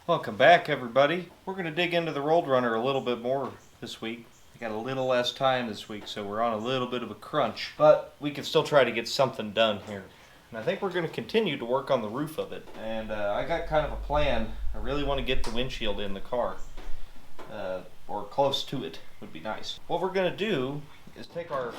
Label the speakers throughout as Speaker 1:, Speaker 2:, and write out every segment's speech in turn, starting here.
Speaker 1: Welcome back, everybody. We're going to dig into the RolledRunner a little bit more this week. We got a little less time this week, so we're on a little bit of a crunch. But we can still try to get something done here. And I think we're going to continue to work on the roof of it. And I got kind of a plan. I really want to get the windshield in the car. Or close to it would be nice. What we're going to do is take our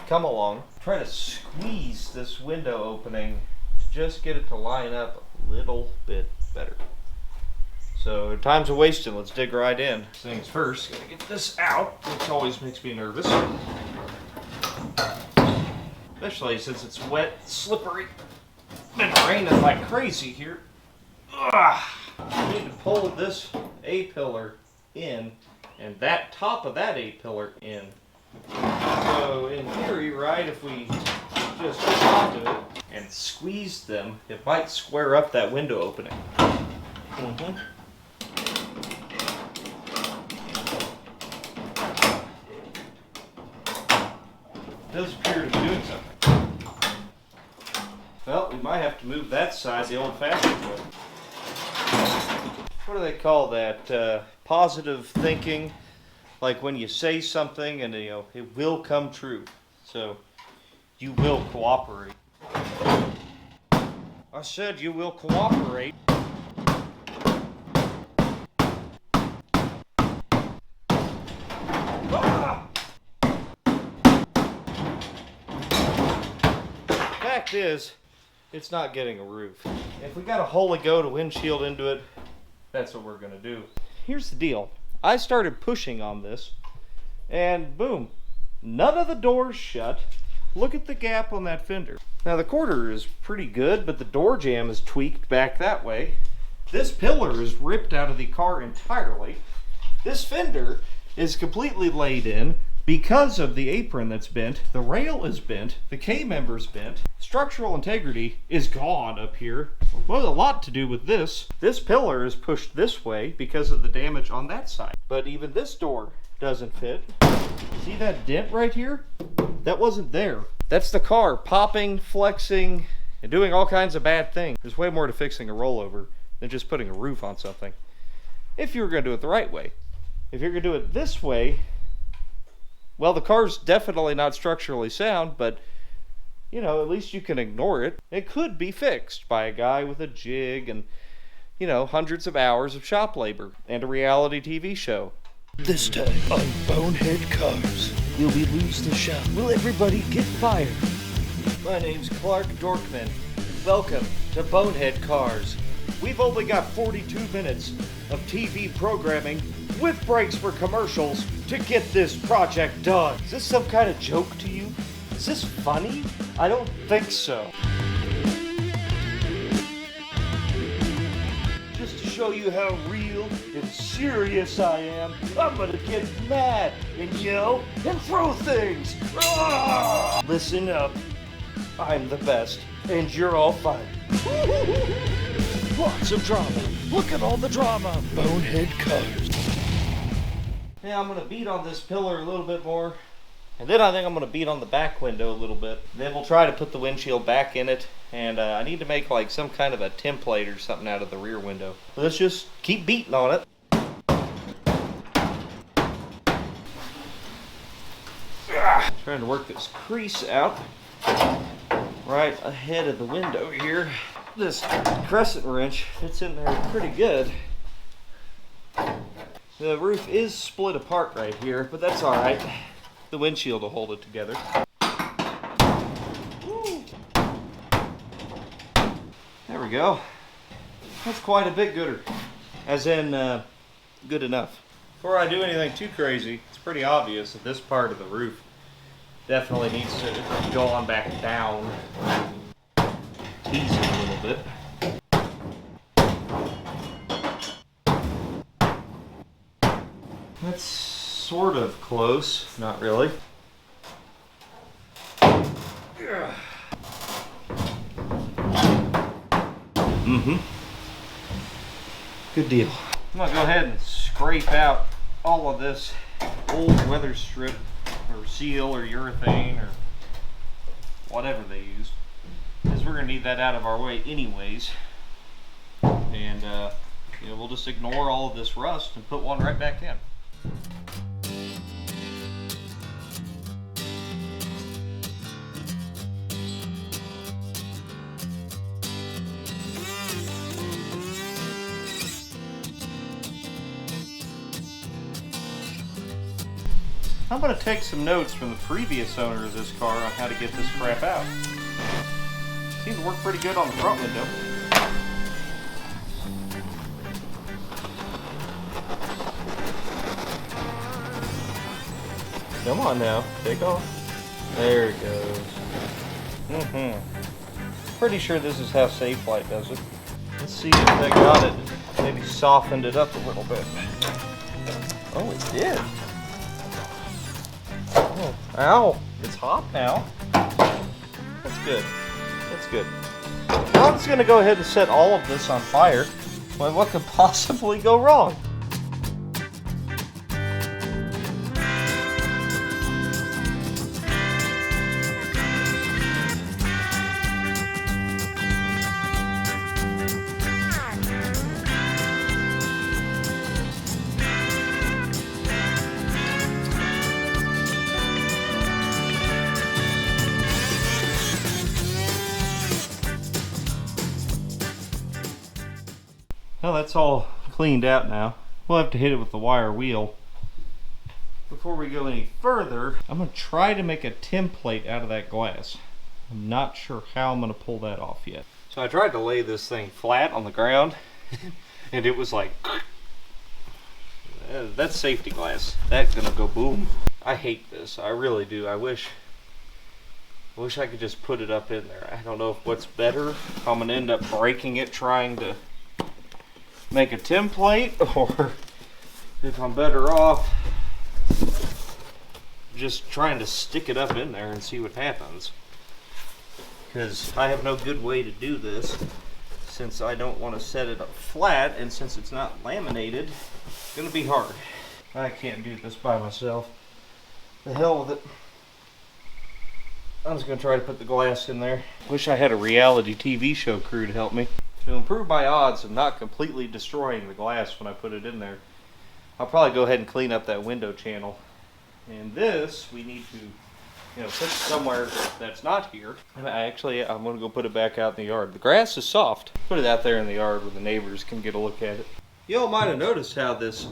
Speaker 1: come along, try to squeeze this window opening to just get it to line up a little bit better. So time's a wasting, let's dig right in. Things first, gotta get this out, which always makes me nervous. Especially since it's wet, slippery. Been raining like crazy here. Ugh. I need to pull this A-pillar in and that top of that A-pillar in. So in theory, right, if we just hook onto it and squeeze them, it might square up that window opening. It does appear to be doing something. Well, we might have to move that side the old-fashioned way. What do they call that? Positive thinking. Like when you say something and it will come true. So you will cooperate. I said you will cooperate. Ah! Fact is, it's not getting a roof. If we got a Holley windshield into it, that's what we're gonna do. Here's the deal. I started pushing on this, and boom, none of the doors shut. Look at the gap on that fender. Now the quarter is pretty good, but the door jamb is tweaked back that way. This pillar is ripped out of the car entirely. This fender is completely laid in because of the apron that's bent. The rail is bent, the K-member's bent. Structural integrity is gone up here. Well, a lot to do with this. This pillar is pushed this way because of the damage on that side. But even this door doesn't fit. See that dent right here? That wasn't there. That's the car popping, flexing, and doing all kinds of bad things. There's way more to fixing a rollover than just putting a roof on something. If you were going to do it the right way. If you're going to do it this way, well, the car's definitely not structurally sound, but at least you can ignore it. It could be fixed by a guy with a jig and, hundreds of hours of shop labor and a reality TV show.
Speaker 2: This time on Bonehead Cars, will we lose the shop? Will everybody get fired?
Speaker 1: My name's Clark Dorkman. Welcome to Bonehead Cars. We've only got 42 minutes of TV programming with breaks for commercials to get this project done. Is this some kind of joke to you? Is this funny? I don't think so. Just to show you how real and serious I am, I'm gonna get mad and yell and throw things. Ah! Listen up. I'm the best, and you're all fired.
Speaker 2: Lots of drama. Look at all the drama. Bonehead Cars.
Speaker 1: Yeah, I'm gonna beat on this pillar a little bit more. And then I think I'm going to beat on the back window a little bit. Then we'll try to put the windshield back in it. And I need to make like some kind of a template or something out of the rear window. So let's just keep beating on it. Trying to work this crease out right ahead of the window here. This crescent wrench fits in there pretty good. The roof is split apart right here, but that's all right. The windshield will hold it together. Woo. There we go. That's quite a bit gooder. As in, good enough. Before I do anything too crazy, it's pretty obvious that this part of the roof definitely needs to go on back down. Tease it a little bit. That's sort of close, not really. Good deal. I'm gonna go ahead and scrape out all of this old weather strip or seal or urethane or whatever they used, because we're going to need that out of our way anyways. you know, we'll just ignore all of this rust and put one right back in. I'm going to take some notes from the previous owner of this car on how to get this crap out. Seems to work pretty good on the front window. Come on now, take off. There it goes. Pretty sure this is how Safelite does it. Let's see if that got it. Maybe softened it up a little bit. Oh, it did. Oh, ow! It's hot now. That's good. That's good. Well, I'm just going to go ahead and set all of this on fire. Well, what could possibly go wrong? Well, that's all cleaned out now. We'll have to hit it with the wire wheel. Before we go any further, I'm going to try to make a template out of that glass. I'm not sure how I'm going to pull that off yet. So I tried to lay this thing flat on the ground, and it was like, that's safety glass. That's going to go boom. I hate this. I really do. I wish I could just put it up in there. I don't know if what's better. If I'm going to end up breaking it trying to make a template, or if I'm better off just trying to stick it up in there and see what happens. Because I have no good way to do this, since I don't want to set it up flat, and since it's not laminated, it's going to be hard. I can't do this by myself. The hell with it. I'm just going to try to put the glass in there. Wish I had a reality TV show crew to help me. To improve my odds of not completely destroying the glass when I put it in there, I'll probably go ahead and clean up that window channel. And this, we need to, you know, put somewhere that's not here. And I'm going to go put it back out in the yard. The grass is soft. Put it out there in the yard where the neighbors can get a look at it. You all might have noticed how this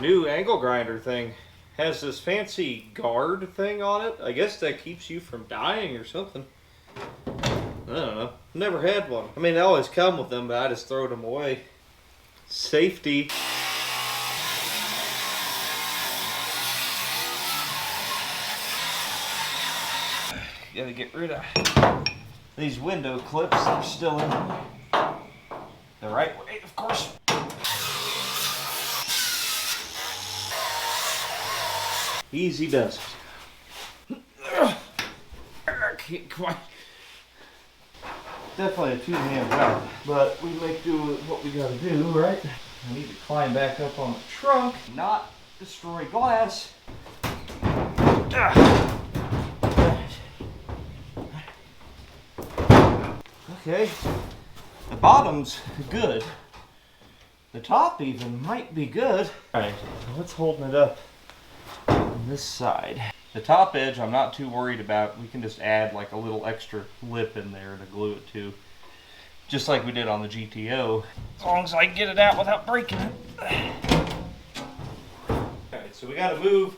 Speaker 1: new angle grinder thing has this fancy guard thing on it. I guess that keeps you from dying or something. I don't know. Never had one. I mean, they always come with them, but I just throw them away. Safety. Gotta get rid of these window clips that are still in the right way, of course. Easy does it. I can't quite. Definitely a two-hand job, but we make do with what we gotta do, right? I need to climb back up on the trunk, not destroy glass. Okay, the bottom's good. The top even might be good. Alright, what's holding it up on this side? The top edge I'm not too worried about. We can just add like a little extra lip in there to glue it to. Just like we did on the GTO. As long as I can get it out without breaking it. Alright, so we gotta move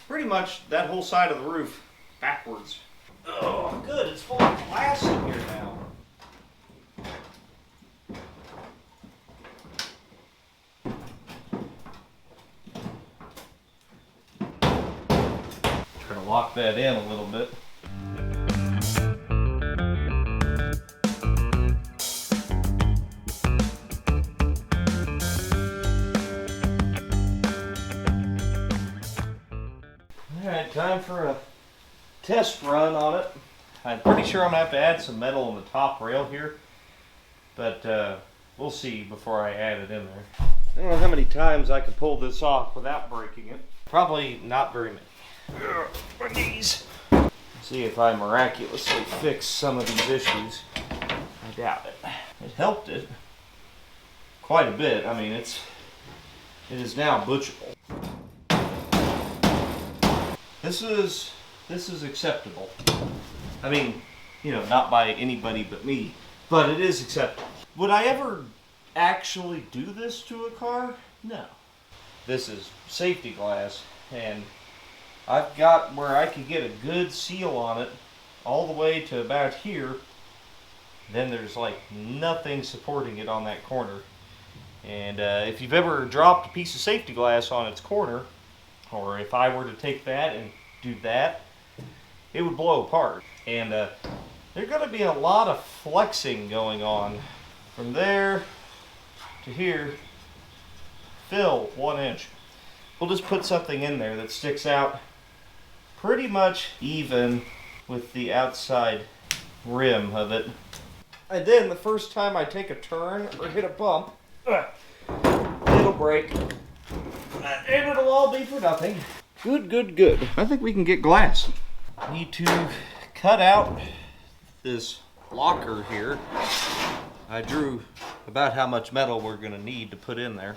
Speaker 1: pretty much that whole side of the roof backwards. Oh, good, it's full of glass in here now. Try to lock that in a little bit. Alright, time for a test run on it. I'm pretty sure I'm going to have to add some metal on the top rail here, but we'll see before I add it in there. I don't know how many times I can pull this off without breaking it. Probably not very many. My knees. See if I miraculously fix some of these issues. I doubt it. It helped it. quite a bit. I mean, it is now butchable. This is acceptable. I mean, you know, not by anybody but me, but it is acceptable. Would I ever actually do this to a car? No. This is safety glass, and I've got where I could get a good seal on it all the way to about here. Then there's like nothing supporting it on that corner. And if you've ever dropped a piece of safety glass on its corner, or if I were to take that and do that, it would blow apart. And there's going to be a lot of flexing going on from there to here. Fill 1 inch. We'll just put something in there that sticks out pretty much even with the outside rim of it. And then the first time I take a turn or hit a bump, it'll break. And it'll all be for nothing. Good, good, good. I think we can get glass. Need to cut out this locker here. I drew about how much metal we're going to need to put in there.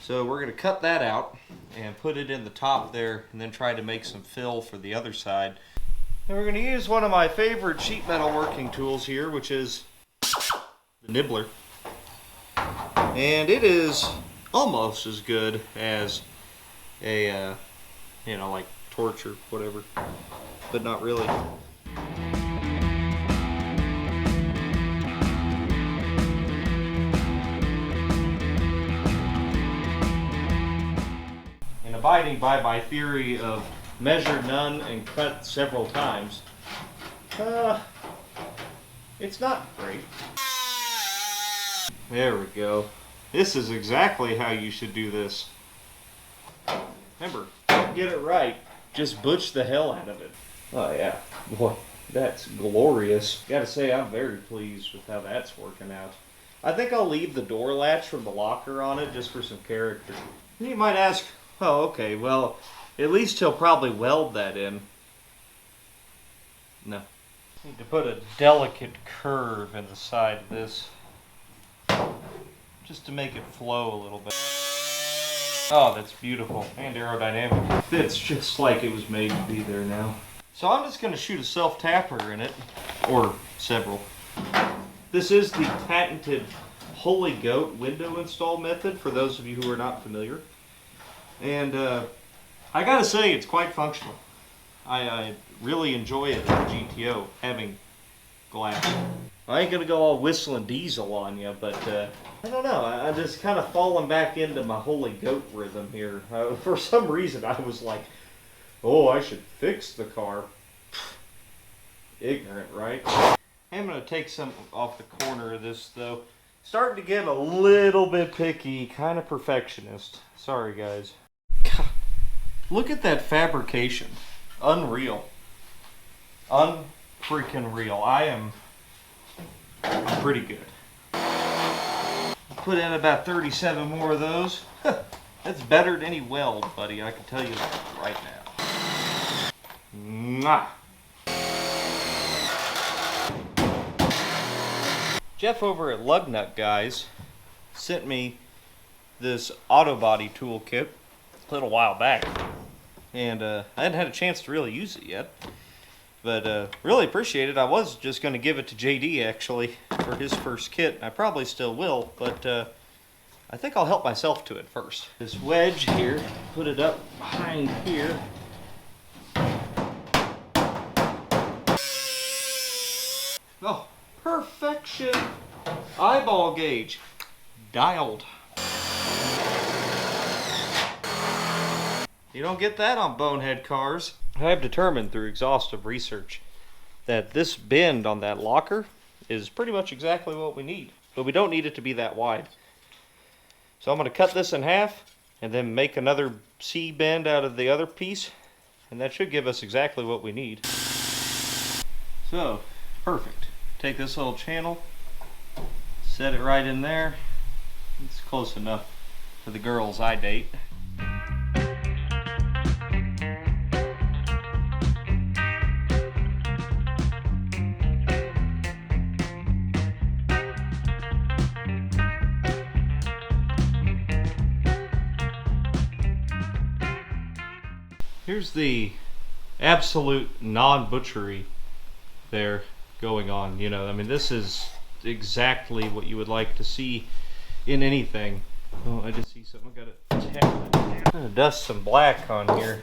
Speaker 1: So we're going to cut that out and put it in the top there, and then try to make some fill for the other side. And we're going to use one of my favorite sheet metal working tools here, which is the nibbler. And it is almost as good as a, you know, like torch or whatever, but not really. And abiding by my theory of measure none and cut several times, it's not great. There we go. This is exactly how you should do this. Remember, don't get it right, just butch the hell out of it. Oh yeah, boy, that's glorious. Gotta say, I'm very pleased with how that's working out. I think I'll leave the door latch from the locker on it just for some character. You might ask, oh okay, well, at least he'll probably weld that in. No. Need to put a delicate curve in the side of this, just to make it flow a little bit. Oh, that's beautiful and aerodynamic. It fits just like it was made to be there now. So I'm just going to shoot a self-tapper in it, or several. This is the patented Holy Goat window install method, for those of you who are not familiar. And I gotta say, it's quite functional. I really enjoy it in the GTO, having glass. I ain't gonna go all whistling diesel on you, but I don't know. I just kind of falling back into my Holy Goat rhythm here. For some reason, I was like, oh, I should fix the car. Ignorant, right? I'm gonna take some off the corner of this, though. Starting to get a little bit picky, kind of perfectionist. Sorry, guys. God, look at that fabrication. Unreal. Unfreaking real. I'm pretty good. Put in about 37 more of those. That's better than any weld, buddy. I can tell you that right now. Mwah. Jeff over at Lugnut Guys sent me this auto body toolkit a little while back, and I hadn't had a chance to really use it yet, but really appreciate it. I was just going to give it to JD actually for his first kit. I probably still will, but I think I'll help myself to it first. This wedge here, put it up behind here. Oh, perfection! Eyeball gauge, dialed. You don't get that on bonehead cars. I have determined through exhaustive research that this bend on that locker is pretty much exactly what we need, but we don't need it to be that wide. So I'm going to cut this in half and then make another C bend out of the other piece, and that should give us exactly what we need. So, perfect. Take this little channel, set it right in there. It's close enough for the girls I date. Here's the absolute non-butchery there going on. You know, I mean, this is exactly what you would like to see in anything. Oh, I just see something. I gotta tap it. I'm gonna dust some black on here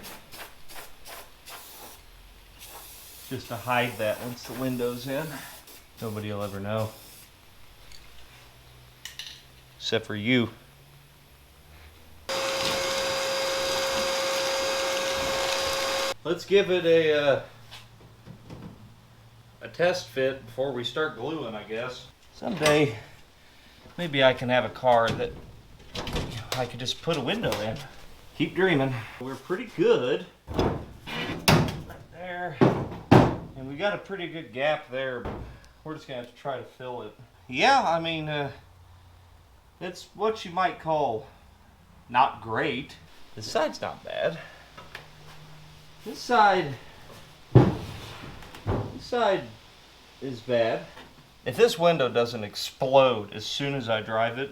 Speaker 1: just to hide that once the window's in. Nobody will ever know. Except for you. Let's give it a test fit before we start gluing, I guess. Someday, maybe I can have a car that I could just put a window in. Keep dreaming. We're pretty good. Right there. And we got a pretty good gap there, but we're just gonna have to try to fill it. Yeah, I mean, it's what you might call not great. This side's not bad. This side is bad. If this window doesn't explode as soon as I drive it,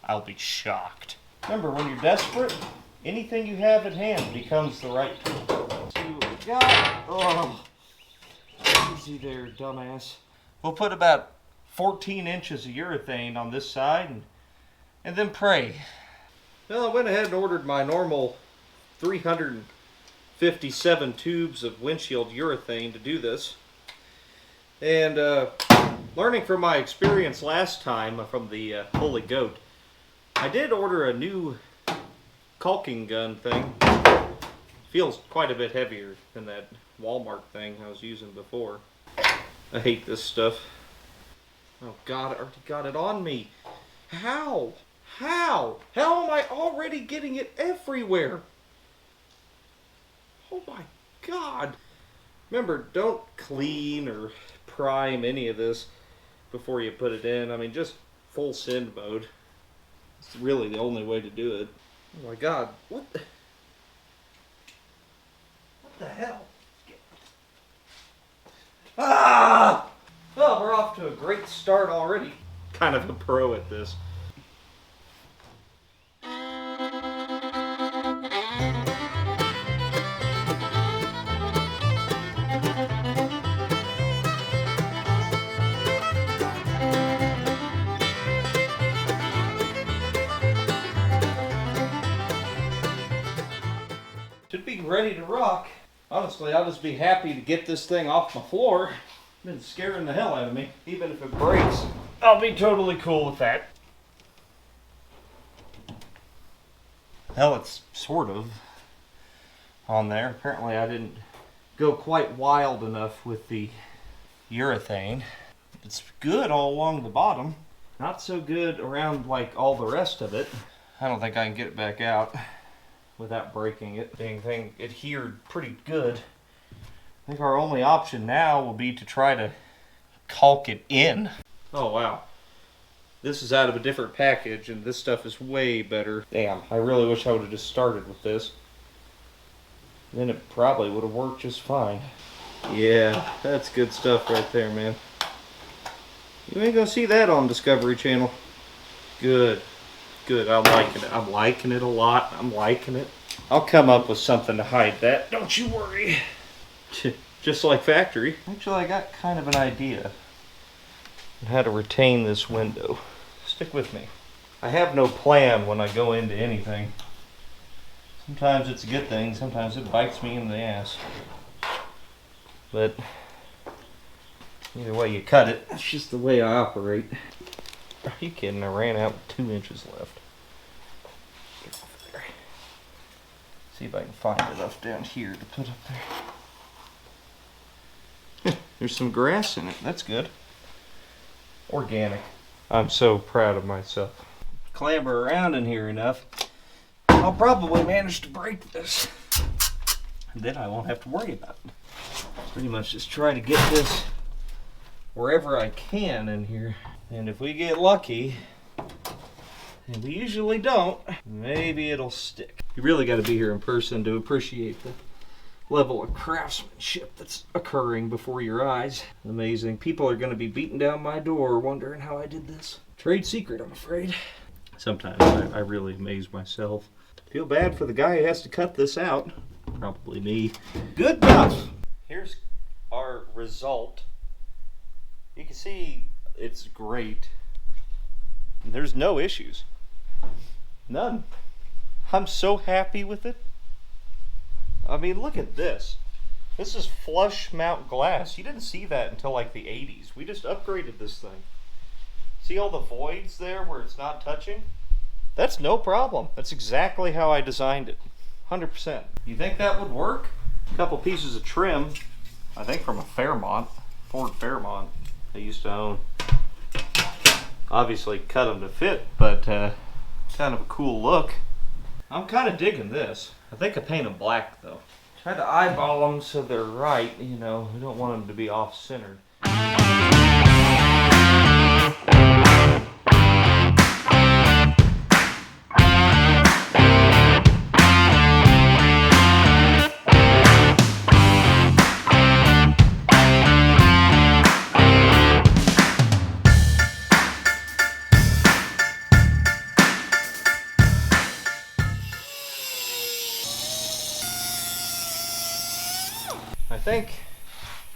Speaker 1: I'll be shocked. Remember, when you're desperate, anything you have at hand becomes the right tool. Let's see what we got. Oh, easy there, dumbass. We'll put about 14 inches of urethane on this side and then pray. Well, I went ahead and ordered my normal 357 tubes of windshield urethane to do this. And learning from my experience last time from the Holy Goat, I did order a new caulking gun thing. Feels quite a bit heavier than that Walmart thing I was using before. I hate this stuff. Oh God, I already got it on me. How? How? How am I already getting it everywhere? Oh my God. Remember, don't clean or prime any of this before you put it in. I mean, just full send mode. It's really the only way to do it. Oh my God. What the hell? Ah! Well, we're off to a great start already. Kind of a pro at this. Should be ready to rock. Honestly, I'll just be happy to get this thing off my floor. It's been scaring the hell out of me. Even if it breaks, I'll be totally cool with that. Hell, it's sort of on there. Apparently I didn't go quite wild enough with the urethane. It's good all along the bottom. Not so good around like all the rest of it. I don't think I can get it back out without breaking it. Dang thing adhered pretty good. I think our only option now will be to try to caulk it in. Oh wow. This is out of a different package and this stuff is way better. Damn, I really wish I would have just started with this. Then it probably would have worked just fine. Yeah, that's good stuff right there, man. You ain't gonna see that on Discovery Channel. Good. Good, I'm liking it. I'm liking it a lot. I'm liking it. I'll come up with something to hide that. Don't you worry. Just like factory. Actually, I got kind of an idea on how to retain this window. Stick with me. I have no plan when I go into anything. Sometimes it's a good thing, sometimes it bites me in the ass. But either way you cut it, that's just the way I operate. Are you kidding? I ran out with 2 inches left. Get off there. See if I can find enough down here to put up there. There's some grass in it. That's good. Organic. I'm so proud of myself. Clamber around in here enough, I'll probably manage to break this. And then I won't have to worry about it. Pretty much just try to get this wherever I can in here. And if we get lucky, and we usually don't, maybe it'll stick. You really got to be here in person to appreciate the level of craftsmanship that's occurring before your eyes. Amazing. People are going to be beating down my door wondering how I did this. Trade secret, I'm afraid. Sometimes I really amaze myself. Feel bad for the guy who has to cut this out. Probably me. Good enough. Here's our result. You can see it's great. There's no issues. None. I'm so happy with it. I mean, look at this. This is flush mount glass. You didn't see that until like the 80s. We just upgraded this thing. See all the voids there where it's not touching? That's no problem. That's exactly how I designed it. 100%. You think that would work? A couple pieces of trim, I think from a Fairmont, Ford Fairmont I used to own. Obviously cut them to fit, but kind of a cool look. I'm kind of digging this. I think I paint them black though. Try to eyeball them so they're right, you know, we don't want them to be off-centered. I think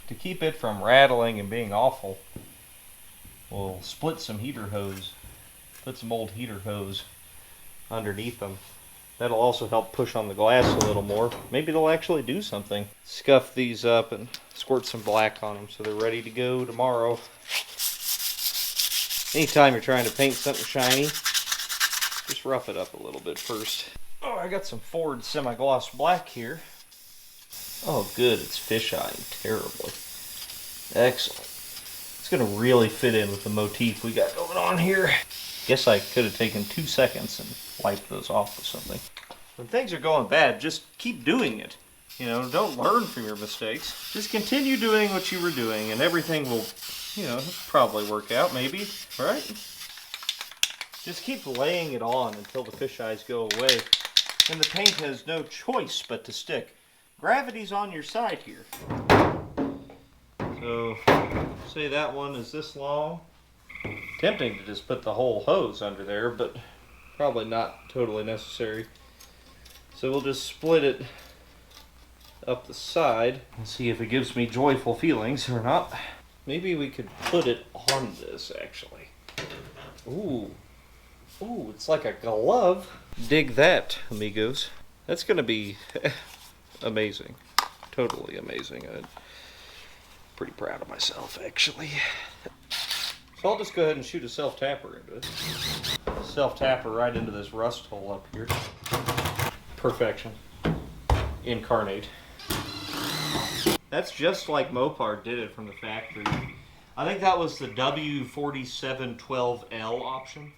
Speaker 1: to keep it from rattling and being awful, we'll split some heater hose, put some old heater hose underneath them. That'll also help push on the glass a little more. Maybe they'll actually do something. Scuff these up and squirt some black on them so they're ready to go tomorrow. Anytime you're trying to paint something shiny, just rough it up a little bit first. Oh, I got some Ford semi-gloss black here. Oh good, it's fisheyeing terribly. Excellent. It's gonna really fit in with the motif we got going on here. Guess I could have taken 2 seconds and wiped those off with something. When things are going bad, just keep doing it. You know, don't learn from your mistakes. Just continue doing what you were doing and everything will, you know, probably work out maybe, right? Just keep laying it on until the fisheyes go away. And the paint has no choice but to stick. Gravity's on your side here. So, say that one is this long. Tempting to just put the whole hose under there, but probably not totally necessary. So we'll just split it up the side and see if it gives me joyful feelings or not. Maybe we could put it on this actually. Ooh. Ooh, it's like a glove. Dig that, amigos. That's gonna be amazing. Totally amazing. I'm pretty proud of myself, actually. So I'll just go ahead and shoot a self-tapper into it. Self-tapper right into this rust hole up here. Perfection. Incarnate. That's just like Mopar did it from the factory. I think that was the W4712L option.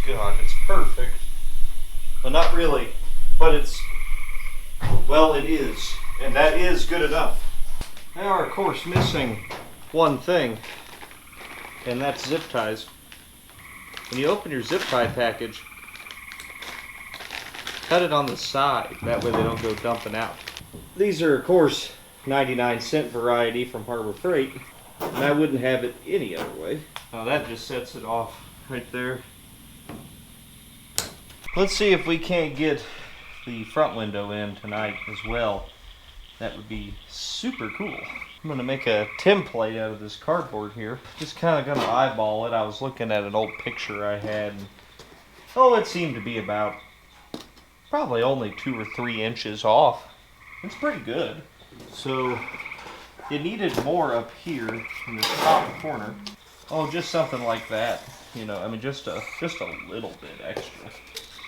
Speaker 1: God, it's perfect. Well, not really, but it's, well, it is, and that is good enough. They are, of course, missing one thing, and that's zip ties. When you open your zip tie package, cut it on the side, that way they don't go dumping out. These are, of course, 99-cent variety from Harbor Freight, and I wouldn't have it any other way. Now that just sets it off right there. Let's see if we can't get the front window in tonight as well. That would be super cool. I'm going to make a template out of this cardboard here. Just kind of going to eyeball it. I was looking at an old picture I had. And, oh, it seemed to be about probably only 2 or 3 inches off. It's pretty good. So it needed more up here in this top corner. Oh, just something like that. You know, I mean, just a little bit extra.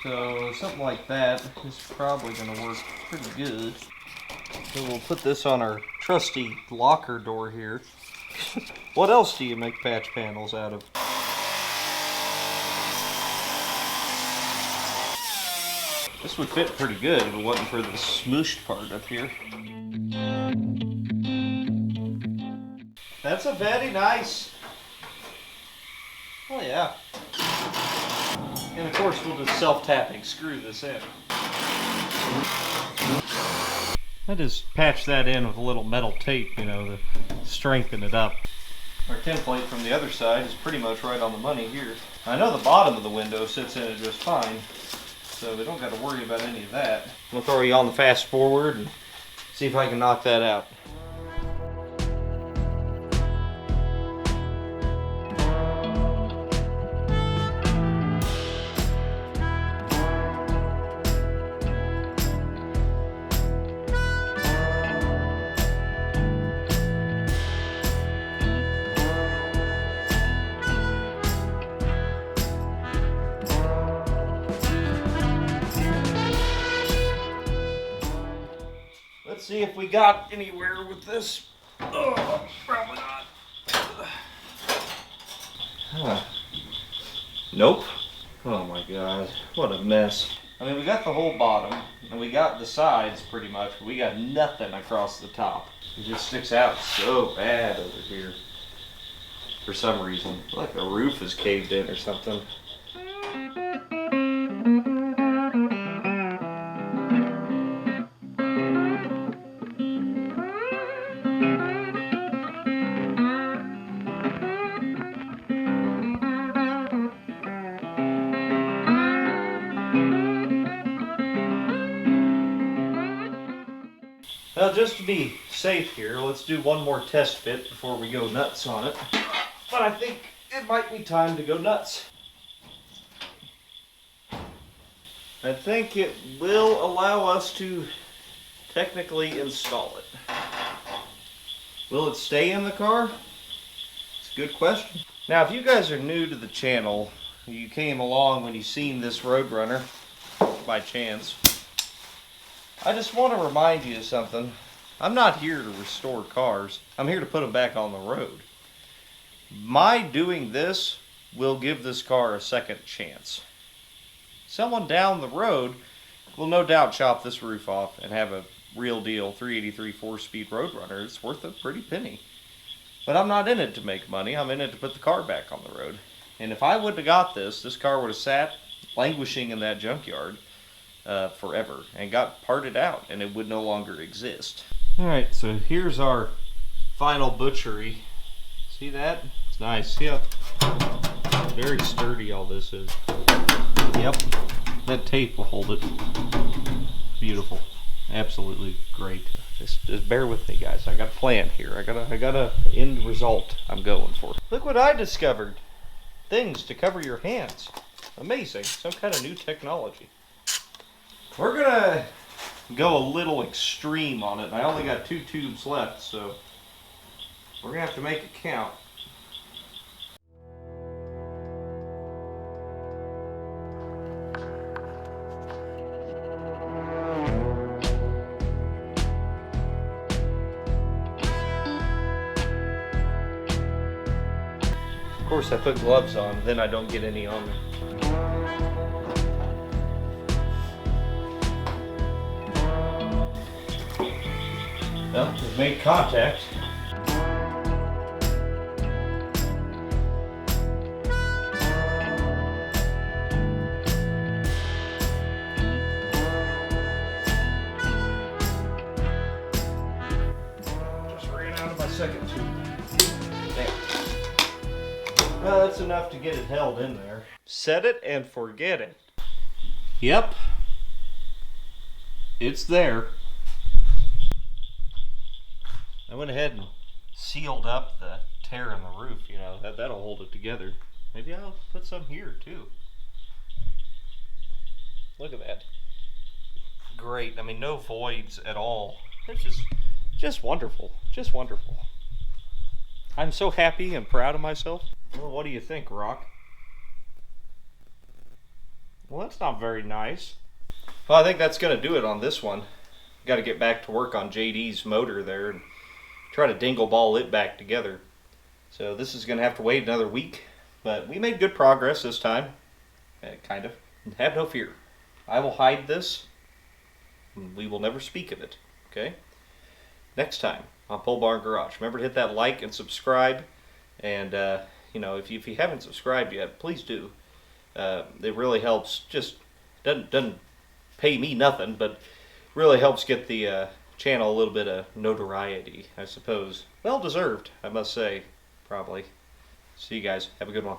Speaker 1: So something like that is probably going to work pretty good. So we'll put this on our trusty locker door here. What else do you make patch panels out of? This would fit pretty good if it wasn't for the smooshed part up here. That's a very nice. Oh yeah. And of course we'll just self-tapping screw this in. I just patch that in with a little metal tape, you know, to strengthen it up. Our template from the other side is pretty much right on the money here. I know the bottom of the window sits in it just fine, so we don't got to worry about any of that. I'm going to throw you on the fast forward and see if I can knock that out. Let's see if we got anywhere with this. Oh, probably not. Huh. Nope. Oh my god, what a mess. I mean, we got the whole bottom, and we got the sides pretty much, but we got nothing across the top. It just sticks out so bad over here. For some reason. Like the roof is caved in or something. Well, just to be safe here, let's do one more test fit before we go nuts on it. But I think it might be time to go nuts. I think it will allow us to technically install it. Will it stay in the car? It's a good question. Now, if you guys are new to the channel, you came along when you seen this RolledRunner by chance, I just want to remind you of something. I'm not here to restore cars. I'm here to put them back on the road. My doing this will give this car a second chance. Someone down the road will no doubt chop this roof off and have a real deal 383 4-speed RolledRunner. It's worth a pretty penny. But I'm not in it to make money. I'm in it to put the car back on the road. And if I wouldn't have got this car would have sat languishing in that junkyard forever and got parted out, and it would no longer exist. Alright, so here's our final butchery. See that? It's nice. See how very sturdy all this is. Yep, that tape will hold it. Beautiful. Absolutely great. Just bear with me, guys. I got a plan here. I got a end result I'm going for. Look what I discovered. Things to cover your hands. Amazing. Some kind of new technology. We're gonna go a little extreme on it. I only got 2 tubes left, so we're gonna have to make it count. Of course, I put gloves on, then I don't get any on me. Well, we've made contact. Just ran out of my second tube. There. Well, that's enough to get it held in there. Set it and forget it. Yep. It's there. I went ahead and sealed up the tear in the roof, you know, that'll hold it together. Maybe I'll put some here too. Look at that. Great. I mean, no voids at all. It's just wonderful. Just wonderful. I'm so happy and proud of myself. Well, what do you think, Rock? Well, that's not very nice. Well, I think that's going to do it on this one. Got to get back to work on JD's motor there and try to dingle ball it back together. So this is going to have to wait another week, but we made good progress this time. Kind of. Have no fear. I will hide this. We will never speak of it. Okay? Next time on Pole Barn Garage. Remember to hit that like and subscribe. And, you know, if you haven't subscribed yet, please do. It really helps. Just doesn't pay me nothing, but really helps get the channel a little bit of notoriety, I suppose. Well deserved, I must say, probably. See you guys. Have a good one.